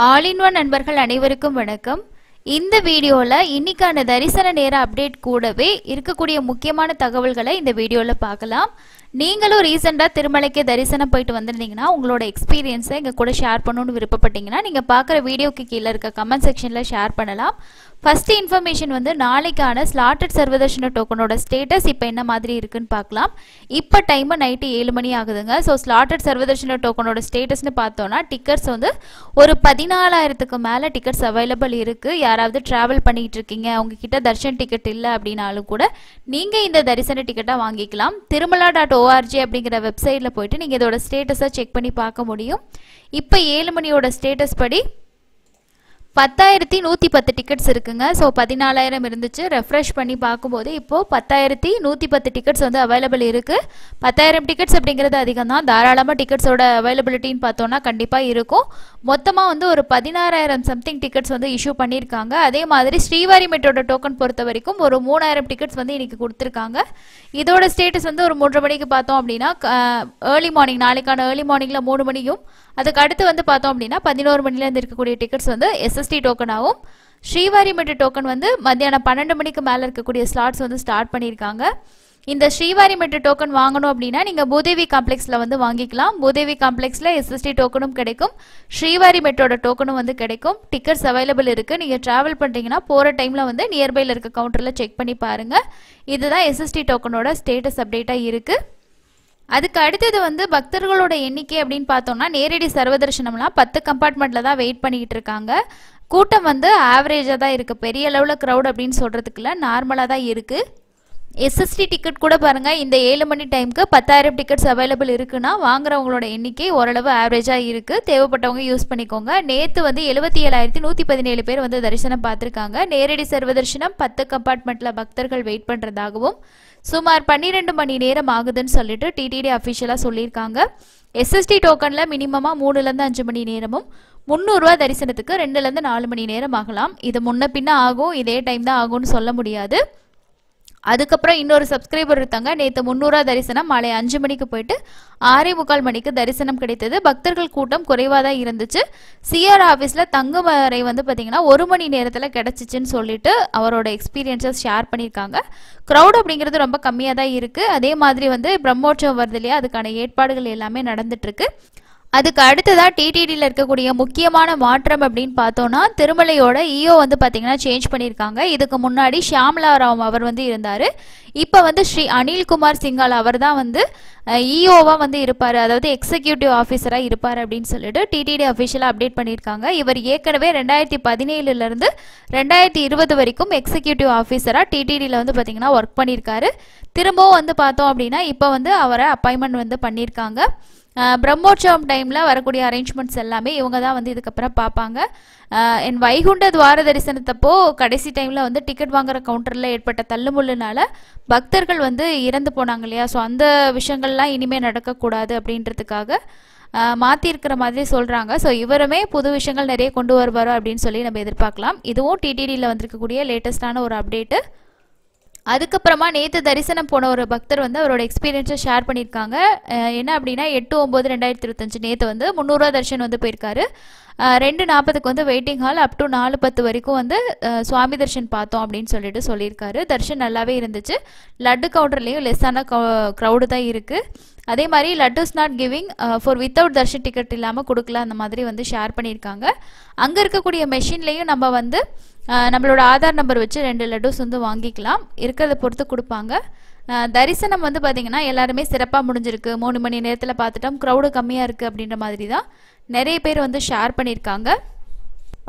All in one நண்பர்கள் அனைவருக்கும் வணக்கம். இந்த வீடியோல இன்னைக்கான தரிசன நேர அப்டேட் கூடவே இருக்கக்கூடிய முக்கியமான தகவல்களை இந்த வீடியோல பார்க்கலாம். நீங்களும் ரீசெண்டா திருமலைக்கு தரிசனம் போயிட்டு வந்திருந்தீங்கன்னா உங்களோட எக்ஸ்பீரியன்ஸை எங்க கூட ஷேர் பண்ணணும்னு விருப்பப்பட்டீங்கன்னா நீங்க பார்க்குற வீடியோக்கு கீழே இருக்க கமெண்ட் செக்ஷன்ல ஷேர் பண்ணலாம். ஃபர்ஸ்ட் இன்ஃபர்மேஷன் வந்து நாளைக்கான ஸ்லாட்டட் சர்வதர்ஷன டோக்கனோட ஸ்டேட்டஸ் இப்போ என்ன மாதிரி இருக்குன்னு பார்க்கலாம். இப்போ டைம் நைட்டு 7 மணி ஆகுதுங்க. ஸோ ஸ்லாட்டட் சர்வதர்ஷன டோக்கனோட ஸ்டேட்டஸ்னு பார்த்தோன்னா டிக்கெட்ஸ் வந்து ஒரு 14,000க்கு மேலே டிக்கெட்ஸ் அவைலபிள் இருக்கு. யாராவது டிராவல் பண்ணிட்டு இருக்கீங்க, உங்ககிட்ட தர்ஷன் டிக்கெட் இல்லை அப்படின்னாலும் கூட நீங்க இந்த தரிசன டிக்கெட்டை வாங்கிக்கலாம். திருமலா.org அப்படிங்கிற வெப்சைட்ல போயிட்டு நீங்க இதோட ஸ்டேட்டஸை செக் பண்ணி பார்க்க முடியும். இப்போ 7 மணியோட ஸ்டேட்டஸ் படி 10,110 டிக்கெட்ஸ் இருக்குங்க. ஸோ 14,000 இருந்துச்சு. ரெஃப்ரெஷ் பண்ணி பார்க்கும்போது இப்போ 10,110 டிக்கெட்ஸ் வந்து அவைலபிள் இருக்கு. 10,000 டிக்கெட்ஸ் அப்படிங்கிறது அதிகம் தான். தாராளமாக டிக்கெட்ஸோட அவைலபிலிட்டின்னு பார்த்தோம்னா கண்டிப்பாக இருக்கும். மொத்தமாக வந்து ஒரு 16,000 சம்திங் டிக்கெட்ஸ் வந்து இஷ்யூ பண்ணியிருக்காங்க. அதே மாதிரி ஸ்ரீவாரி மெட்ரோட டோக்கன் பொறுத்த வரைக்கும் ஒரு 3,000 டிக்கெட்ஸ் வந்து இன்னைக்கு கொடுத்துருக்காங்க. இதோட ஸ்டேட்டஸ் வந்து ஒரு 3:30 மணிக்கு பார்த்தோம் அப்படின்னா ஏர்லி மார்னிங், நாளைக்கான ஏர்லி மார்னிங்கில் 3 மணியும் அதுக்கு அடுத்து வந்து பார்த்தோம் அப்படின்னா 11 மணிலேருந்து இருக்கக்கூடிய டிக்கெட்ஸ் வந்து எஸ்எஸ்டி டோக்கனாகவும், ஸ்ரீவாரி மெட்ரோ டோக்கன் வந்து மத்தியானம் 12 மணிக்கு மேலே இருக்கக்கூடிய ஸ்லாட்ஸ் வந்து ஸ்டார்ட் பண்ணியிருக்காங்க. இந்த ஸ்ரீவாரி மெட்ரோ டோக்கன் வாங்கணும் அப்படின்னா நீங்கள் பூதேவி காம்ப்ளெக்ஸில் வந்து வாங்கிக்கலாம். பூதேவி காம்ப்ளெக்ஸில் எஸ்எஸ்டி டோக்கனும் கிடைக்கும், ஸ்ரீவாரி மெட்ரோட டோக்கனும் வந்து கிடைக்கும். டிக்கெட்ஸ் அவைலபிள் இருக்குது. நீங்கள் ட்ராவல் பண்ணுறீங்கன்னா போகிற டைமில் வந்து நியர்பையில் இருக்க கவுண்டரில் செக் பண்ணி பாருங்கள். இதுதான் எஸ்எஸ்டி டோக்கனோட ஸ்டேட்டஸ் அப்டேட்டாக இருக்குது. அதுக்கு அடுத்தது வந்து பக்தர்களோட எண்ணிக்கை அப்படின்னு பார்த்தோம்னா நேரடி சர்வதர்ஷனம்லாம் 10 கம்பார்ட்மெண்ட்டில் தான் வெயிட் பண்ணிக்கிட்டு இருக்காங்க. கூட்டம் வந்து ஆவரேஜாக தான் இருக்குது. பெரிய லெவலில் க்ரௌட் அப்படின்னு சொல்கிறதுக்குள்ள நார்மலாக தான் இருக்குது. எஸ்எஸ்டி டிக்கெட் கூட பாருங்கள், இந்த 7 மணி டைமுக்கு 10,000 டிக்கெட்ஸ் அவைலபிள் இருக்குன்னா வாங்குறவங்களோட எண்ணிக்கை ஓரளவு ஆவரேஜாக இருக்குது. தேவைப்பட்டவங்க யூஸ் பண்ணிக்கோங்க. நேற்று வந்து 77,117 பேர் வந்து தரிசனம் பார்த்துருக்காங்க. நேரடி சர்வதர்ஷனம் 10 கம்பார்ட்மெண்ட்டில் பக்தர்கள் வெயிட் பண்ணுறதாகவும் சுமார் 12 மணி நேரம் ஆகுதுன்னு சொல்லிட்டு டிடிடி அஃபிஷியலாக சொல்லியிருக்காங்க. எஸ்எஸ்டி டோக்கனில் மினிமமாக 3லேருந்து 5 மணி நேரமும், 300 ரூபா தரிசனத்துக்கு 2லேருந்து 4 மணி நேரம் ஆகலாம். இது முன்ன பின்ன ஆகும், இதே டைம் தான் ஆகும்னு சொல்ல முடியாது. அதுக்கப்புறம் இன்னொரு சப்ஸ்கிரைபர் இருக்காங்க. நேற்று 300 ரூபா தரிசனம் மாலை 5 மணிக்கு போயிட்டு 6:45 மணிக்கு தரிசனம் கிடைத்தது. பக்தர்கள் கூட்டம் குறைவாக தான் இருந்துச்சு. சிஆர் ஆஃபீஸில் தங்கும் வரை வந்து பார்த்தீங்கன்னா 1 மணி நேரத்தில் கிடச்சிச்சின்னு சொல்லிட்டு அவரோட எக்ஸ்பீரியன்ஸஸ் ஷேர் பண்ணியிருக்காங்க. க்ரௌட் அப்படிங்கிறது ரொம்ப கம்மியாக தான் இருக்குது. அதே மாதிரி வந்து பிரம்மோற்சவம் வருது இல்லையா, அதுக்கான ஏற்பாடுகள் எல்லாமே நடந்துட்டுருக்கு. அதுக்கு அடுத்ததாக டிடிடியில் இருக்கக்கூடிய முக்கியமான மாற்றம் அப்படின்னு பார்த்தோன்னா திருமலையோட இஓ வந்து பார்த்தீங்கன்னா சேஞ்ச் பண்ணியிருக்காங்க. இதுக்கு முன்னாடி ஷியாமலா ராவ் அவர் வந்து இருந்தார். இப்போ வந்து ஸ்ரீ அனில்குமார் சிங்கால் அவர் தான் வந்து இஓவாக வந்து இருப்பார், அதாவது எக்ஸிக்யூட்டிவ் ஆஃபீஸராக இருப்பார் அப்படின்னு சொல்லிட்டு டிடிடி அஃபிஷியலாக அப்டேட் பண்ணியிருக்காங்க. இவர் ஏற்கனவே 2017 2020 வரைக்கும் எக்ஸிக்யூட்டிவ் ஆஃபீஸராக டிடிடியில் வந்து பார்த்தீங்கன்னா ஒர்க் பண்ணியிருக்காரு. திரும்பவும் வந்து பார்த்தோம் அப்படின்னா இப்போ வந்து அவரை அப்பாயின்மெண்ட் வந்து பண்ணியிருக்காங்க. பிரம்மோற்சவம் டைமில் வரக்கூடிய அரேஞ்ச்மெண்ட்ஸ் எல்லாமே இவங்க தான் வந்து இதுக்கப்புறம் பார்ப்பாங்க. என் வைகுண்ட துவார தரிசனத்தப்போ கடைசி டைமில் வந்து டிக்கெட் வாங்குற கவுண்டரில் ஏற்பட்ட தள்ளுமுள்ளுனால பக்தர்கள் வந்து இறந்து போனாங்க இல்லையா, ஸோ அந்த விஷயங்கள்லாம் இனிமேல் நடக்கக்கூடாது அப்படின்றதுக்காக மாற்றிருக்கிற மாதிரி சொல்கிறாங்க. ஸோ இவருமே புது விஷயங்கள் நிறைய கொண்டு வருவாரோ அப்படின்னு சொல்லி நம்ம எதிர்பார்க்கலாம். இதுவும் டிடிடியில் வந்திருக்கக்கூடிய லேட்டஸ்டான ஒரு அப்டேட்டு. அதுக்கப்புறமா நேற்று தரிசனம் போன ஒரு பக்தர் வந்து அவரோட எக்ஸ்பீரியன்ஸை ஷேர் பண்ணியிருக்காங்க. என்ன அப்படின்னா 8/9/2025 நேற்று வந்து 300 ரூபா தரிசனம் வந்து போயிருக்காரு. 2:40க்கு வந்து வெயிட்டிங் ஹால் அப் டு 4:10 வரைக்கும் வந்து சுவாமி தர்ஷன் பார்த்தோம் அப்படின்னு சொல்லிட்டு சொல்லியிருக்காரு. தர்ஷன் நல்லாவே இருந்துச்சு. லட்டு கவுண்டர்லேயும் லெஸ்ஸான க்ரௌடு தான் இருக்குது. அதே மாதிரி laddus not giving for without darshan ticket இல்லாமல் கொடுக்கலாம் அந்த மாதிரி வந்து ஷேர் பண்ணியிருக்காங்க. அங்கே இருக்கக்கூடிய மெஷின்லேயும் நம்ம வந்து நம்மளோட ஆதார் நம்பர் வச்சு 2 லட்டுஸ் வந்து வாங்கிக்கலாம். இருக்கிறத பொறுத்து கொடுப்பாங்க. தரிசனம் வந்து பார்த்திங்கன்னா எல்லாருமே சிறப்பாக முடிஞ்சிருக்கு. 3 மணி நேரத்தில் பார்த்துட்டோம். க்ரௌடு கம்மியாக இருக்குது அப்படின்ற மாதிரி தான் நிறைய பேர் வந்து ஷேர் பண்ணியிருக்காங்க.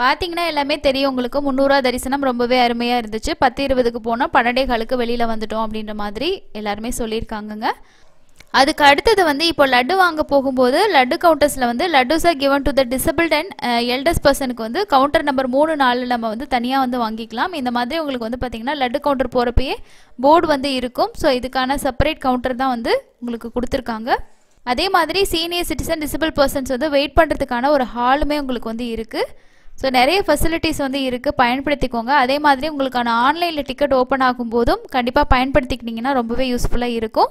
பார்த்தீங்கன்னா எல்லாமே தெரியும் உங்களுக்கு. 300 ரூபா தரிசனம் ரொம்பவே அருமையாக இருந்துச்சு. 10:20க்கு போனால் 12:15க்கு வெளியில் வந்துட்டோம் அப்படின்ற மாதிரி எல்லாருமே சொல்லியிருக்காங்கங்க. அதுக்கு அடுத்தது வந்து இப்போ லட்டு வாங்க போகும்போது லட்டு கவுண்டர்ஸில் வந்து laddus are given to the disabled and elders பர்சனுக்கு வந்து கவுண்டர் நம்பர் 3, 4 நம்ம வந்து தனியாக வந்து வாங்கிக்கலாம். இந்த மாதிரி உங்களுக்கு வந்து பார்த்திங்கன்னா லட்டு கவுண்டர் போகிறப்பயே போர்டு வந்து இருக்கும். ஸோ இதுக்கான செப்பரேட் கவுண்டர் தான் வந்து உங்களுக்கு கொடுத்துருக்காங்க. அதே மாதிரி சீனியர் சிட்டிசன் டிசபிள் பர்சன்ஸ் வந்து வெயிட் பண்ணுறதுக்கான ஒரு ஹாலுமே உங்களுக்கு வந்து இருக்குது. ஸோ நிறைய ஃபெசிலிட்டிஸ் வந்து இருக்குது, பயன்படுத்திக்கோங்க. அதே மாதிரி உங்களுக்கான ஆன்லைனில் டிக்கெட் ஓப்பன் ஆகும்போதும் கண்டிப்பாக பயன்படுத்திக்கிட்டிங்கன்னா ரொம்பவே யூஸ்ஃபுல்லாக இருக்கும்.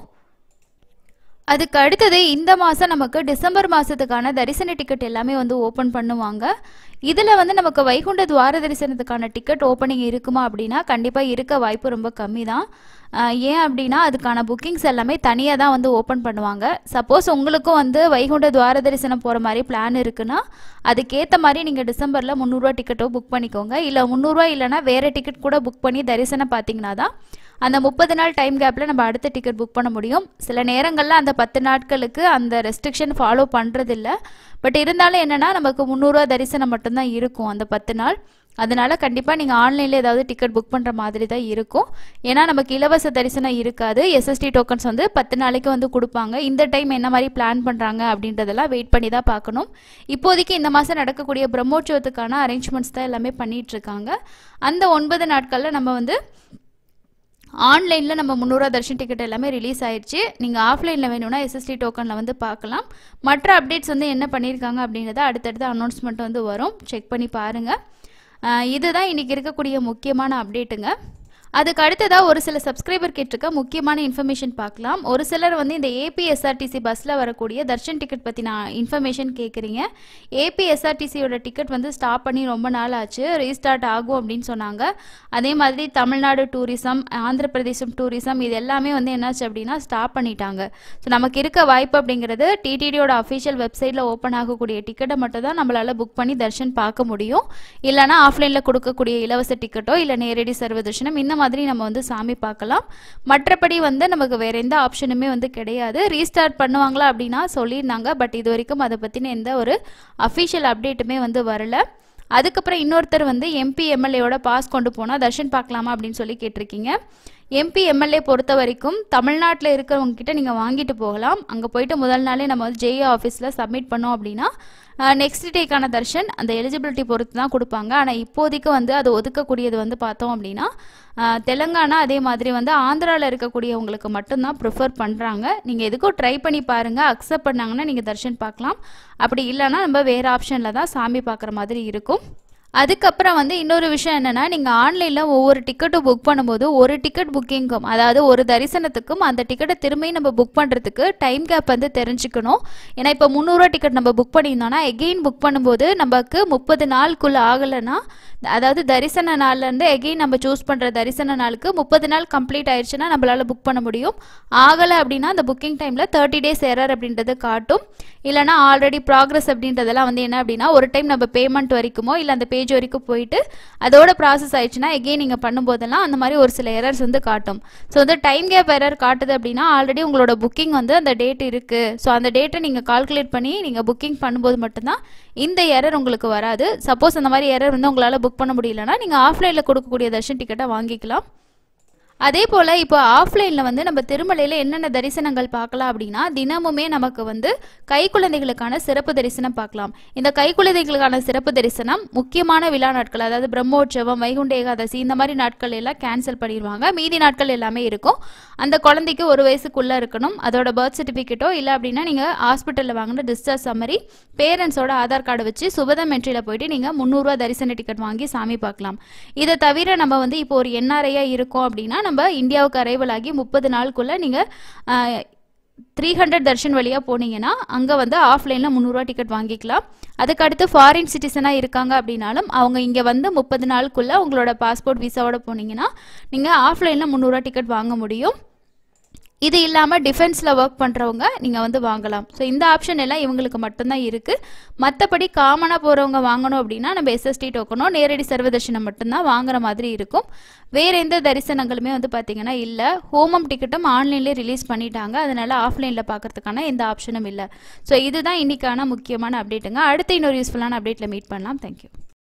அதுக்கு அடுத்தது இந்த மாதம் நமக்கு டிசம்பர் மாதத்துக்கான தரிசன டிக்கெட் எல்லாமே வந்து ஓப்பன் பண்ணுவாங்க. இதில் வந்து நமக்கு வைகுண்ட துவார தரிசனத்துக்கான டிக்கெட் ஓப்பனிங் இருக்குமா அப்படின்னா கண்டிப்பாக இருக்க வாய்ப்பு ரொம்ப கம்மி தான். ஏன் அப்படின்னா அதுக்கான புக்கிங்ஸ் எல்லாமே தனியாக தான் வந்து ஓப்பன் பண்ணுவாங்க. சப்போஸ் உங்களுக்கும் வந்து வைகுண்ட துவார தரிசனம் போகிற மாதிரி பிளான் இருக்குன்னா அதுக்கேற்ற மாதிரி நீங்கள் டிசம்பரில் 300 டிக்கெட்டோ புக் பண்ணிக்கோங்க. இல்லை 300 இல்லைனா வேறு டிக்கெட் கூட புக் பண்ணி தரிசனம் பார்த்தீங்கன்னா தான் அந்த 30 நாள் டைம் கேப்பில் நம்ம அடுத்த டிக்கெட் புக் பண்ண முடியும். சில நேரங்களில் அந்த 10 நாட்களுக்கு அந்த ரெஸ்ட்ரிக்ஷன் ஃபாலோ பண்ணுறதில்ல. பட் இருந்தாலும் என்னென்னா நமக்கு 300 தரிசனம் மட்டும்தான் இருக்கும் அந்த 10 நாள். அதனால கண்டிப்பாக நீங்கள் ஆன்லைனில் ஏதாவது டிக்கெட் புக் பண்ணுற மாதிரி தான் இருக்கும். ஏன்னா நமக்கு இலவச தரிசனம் இருக்காது. எஸ்எஸ்டி டோக்கன்ஸ் வந்து 10 நாளைக்கு வந்து கொடுப்பாங்க. இந்த டைம் என்ன மாதிரி பிளான் பண்ணுறாங்க அப்படின்றதெல்லாம் வெயிட் பண்ணி தான் பார்க்கணும். இப்போதைக்கு இந்த மாதம் நடக்கக்கூடிய பிரம்மோற்சவத்துக்கான அரேஞ்ச்மெண்ட்ஸ் தான் எல்லாமே பண்ணிகிட்ருக்காங்க. அந்த 9 நாட்களில் நம்ம வந்து ஆன்லைனில் நம்ம 300 தர்ஷன் டிக்கெட் எல்லாமே ரிலீஸ் ஆயிடுச்சு. நீங்கள் ஆஃப்லைனில் வேணும்னா எஸ்எஸ்டி டோக்கனில் வந்து பார்க்கலாம். மற்ற அப்டேட்ஸ் வந்து என்ன பண்ணியிருக்காங்க அப்படின்றத அடுத்தடுத்த அனௌன்ஸ்மெண்ட் வந்து வரும், செக் பண்ணி பாருங்கள். இதுதான் இன்றைக்கி இருக்கக்கூடிய முக்கியமான அப்டேட்டுங்க. அதுக்கு அடுத்ததாக ஒரு சில சப்ஸ்கிரைபர் கேட்டிருக்க முக்கியமான இன்ஃபர்மேஷன் பார்க்கலாம். ஒரு சிலர் வந்து இந்த ஏபிஎஸ்ஆர்டிசி பஸ்ஸில் வரக்கூடிய தர்ஷன் டிக்கெட் பற்றி நான் இன்ஃபர்மேஷன் கேட்குறீங்க. ஏபிஎஸ்ஆர்டிசியோட டிக்கெட் வந்து ஸ்டாப் பண்ணி ரொம்ப நாள் ஆச்சு, ரீஸ்டார்ட் ஆகும் அப்படின்னு சொன்னாங்க. அதே மாதிரி தமிழ்நாடு டூரிசம், ஆந்திர பிரதேசம் டூரிசம் இது எல்லாமே வந்து என்னாச்சு அப்படின்னா ஸ்டாப் பண்ணிட்டாங்க. ஸோ நமக்கு இருக்க வாய்ப்பு அப்படிங்கிறது டிடிடியோட அஃபிஷியல் வெப்சைட்டில் ஓப்பன் ஆகக்கூடிய டிக்கெட்டை மட்டும் தான் நம்மளால் புக் பண்ணி தர்ஷன் பார்க்க முடியும். இல்லைனா ஆஃப்லைனில் கொடுக்கக்கூடிய இலவச டிக்கெட்டோ இல்லை நேரடி சர்வ தர்ஷனம் இந்த மாதிரி நம்ம வந்து சாமி பார்க்கலாம். மற்றபடி வந்து நமக்கு வேற எந்த ஆப்ஷனுமே வந்து கிடையாது. ரீஸ்டார்ட் பண்ணுவாங்களா அப்படின்னா சொல்லியிருந்தாங்க. பட் இது வரைக்கும் அதை பற்றின எந்த ஒரு அஃபிஷியல் அப்டேட்டுமே வந்து வரல. அதுக்கப்புறம் இன்னொருத்தர் வந்து எம்பி எம்எல்ஏயோட பாஸ் கொண்டு போனால் தர்ஷன் பார்க்கலாமா அப்படின்னு சொல்லி கேட்டிருக்கீங்க. எம்பி எம்எல்ஏ பொறுத்த வரைக்கும் தமிழ்நாட்டில் இருக்கிறவங்க கிட்ட நீங்கள் வாங்கிட்டு போகலாம். அங்கே போயிட்டு முதல் நாளே நம்ம வந்து ஜேஏ ஆஃபீஸில் சப்மிட் பண்ணோம் அப்படின்னா நெக்ஸ்ட் டேக்கான தர்ஷன் அந்த எலிஜிபிலிட்டி பொறுத்து தான் கொடுப்பாங்க. ஆனால் இப்போதைக்கு வந்து அது ஒதுக்கக்கூடியது வந்து பார்த்தோம் அப்படின்னா தெலுங்கானா அதே மாதிரி வந்து ஆந்திராவில் இருக்கக்கூடியவங்களுக்கு மட்டும்தான் ப்ரிஃபர் பண்ணுறாங்க. நீங்கள் எதுக்கும் ட்ரை பண்ணி பாருங்கள். அக்செப்ட் பண்ணாங்கன்னா நீங்கள் தர்ஷன் பார்க்கலாம். அப்படி இல்லைன்னா நம்ம வேறு ஆப்ஷனில் தான் சாமி பார்க்குற மாதிரி இருக்கும். அதுக்கப்புறம் வந்து இன்னொரு விஷயம் என்னென்னா, நீங்கள் ஆன்லைனில் ஒவ்வொரு டிக்கெட்டும் புக் பண்ணும்போது ஒரு டிக்கெட் புக்கிங்கும், அதாவது ஒரு தரிசனத்துக்கும் அந்த டிக்கெட்டை திரும்பி நம்ம புக் பண்ணுறதுக்கு டைம் கேப் வந்து தெரிஞ்சுக்கணும். ஏன்னா இப்போ 300 டிக்கெட் நம்ம புக் பண்ணியிருந்தோம்னா எகெயின் புக் பண்ணும்போது நமக்கு 30 நாளுக்குள்ளே ஆகலைன்னா, அதாவது தரிசன நாள்லேருந்து எகெயின் நம்ம சூஸ் பண்ணுற தரிசன நாளுக்கு 30 நாள் கம்ப்ளீட் ஆயிடுச்சுன்னா நம்மளால் புக் பண்ண முடியும். ஆகலை அப்படின்னா அந்த புக்கிங் டைமில் 30 days எரர் அப்படின்றது காட்டும். இல்லைனா ஆல்ரெடி ப்ராக்ரஸ் அப்படின்றதெல்லாம் வந்து என்ன அப்படின்னா ஒரு டைம் நம்ம பேமெண்ட் வரைக்குமோ இல்லை அந்த பேஜ் வரைக்கும் போயிட்டு அதோட ப்ராசஸ் ஆயிடுச்சுன்னா எகெயின் நீங்கள் பண்ணும்போதெல்லாம் அந்த மாதிரி ஒரு சில எரர்ஸ் வந்து காட்டும். ஸோ வந்து டைம் கேப் எரர் காட்டுது அப்படின்னா ஆல்ரெடி உங்களோட புக்கிங் வந்து அந்த டேட் இருக்குது. ஸோ அந்த டேட்டை நீங்கள் கால்குலேட் பண்ணி நீங்கள் புக்கிங் பண்ணும்போது மட்டும்தான் இந்த எரர் உங்களுக்கு வராது. சப்போஸ் அந்த மாதிரி எரர் வந்து உங்களால் புக் பண்ண முடியலன்னா நீங்கள் ஆஃப்லைனில் கொடுக்கக்கூடிய தர்ஷன் டிக்கெட்டை வாங்கிக்கலாம். அதே போல் இப்போ ஆஃப்லைனில் வந்து நம்ம திருமலையில் என்னென்ன தரிசனங்கள் பார்க்கலாம் அப்படின்னா தினமுமே நமக்கு வந்து கைக்குழந்தைகளுக்கான சிறப்பு தரிசனம் பார்க்கலாம். இந்த கைக்குழந்தைகளுக்கான சிறப்பு தரிசனம் முக்கியமான விழா நாட்கள், அதாவது பிரம்மோற்சவம், வைகுண்ட ஏகாதசி இந்த மாதிரி நாட்கள் எல்லாம் கேன்சல் பண்ணிடுவாங்க. மீதி நாட்கள் எல்லாமே இருக்கும். அந்த குழந்தைக்கு 1 வயசுக்குள்ளே இருக்கணும். அதோட பர்த் சர்டிஃபிகேட்டோ இல்லை அப்படின்னா நீங்கள் ஹாஸ்பிட்டலில் வாங்கின டிஸ்சார்ஜ் சம்மரி, பேரண்ட்ஸோட ஆதார் கார்டு வச்சு சுபதம் என்ட்ரியில் போயிட்டு நீங்கள் 300 தரிசன டிக்கெட் வாங்கி சாமி பார்க்கலாம். இதை தவிர நம்ம வந்து இப்போ ஒரு என்ஆர்ஐயாக இருக்கோம் அப்படின்னா நம்ம இந்தியாவுக்கு அரைவல் ஆகி 30 நாளுக்குள்ள நீங்கள் 300 தர்ஷன் வழியாக போனீங்கன்னா அங்கே வந்து ஆஃப்லைனில் 300 டிக்கெட் வாங்கிக்கலாம். அதுக்கு அடுத்து ஃபாரின் சிட்டிசனாக இருக்காங்க அப்படின்னாலும் அவங்க இங்கே வந்து 30 நாளுக்குள்ளே உங்களோட பாஸ்போர்ட் விசாவோட போனீங்கன்னா நீங்கள் ஆஃப்லைனில் 300 டிக்கெட் வாங்க முடியும். இது இல்லாமல் டிஃபென்ஸில் ஒர்க் பண்ணுறவங்க நீங்கள் வந்து வாங்கலாம். ஸோ இந்த ஆப்ஷன் எல்லாம் இவங்களுக்கு மட்டும்தான் இருக்குது. மற்றபடி காமனாக போகிறவங்க வாங்கணும் அப்படின்னா நம்ம எஸ்எஸ்டி டோக்கனோ நேரடி சர்வ தர்ஷனம் மட்டும்தான் வாங்குற மாதிரி இருக்கும். வேறு எந்த தரிசனங்களுமே வந்து பார்த்திங்கன்னா இல்லை. ஹோமம் டிக்கெட்டும் ஆன்லைன்லேயே ரிலீஸ் பண்ணிட்டாங்க. அதனால் ஆஃப்லைனில் பார்க்குறதுக்கான எந்த ஆப்ஷனும் இல்லை. ஸோ இதுதான் இன்றைக்கான முக்கியமான அப்டேட்டுங்க. அடுத்த இன்னொரு யூஸ்ஃபுல்லான அப்டேட்டில் மீட் பண்ணலாம். தேங்க்யூ.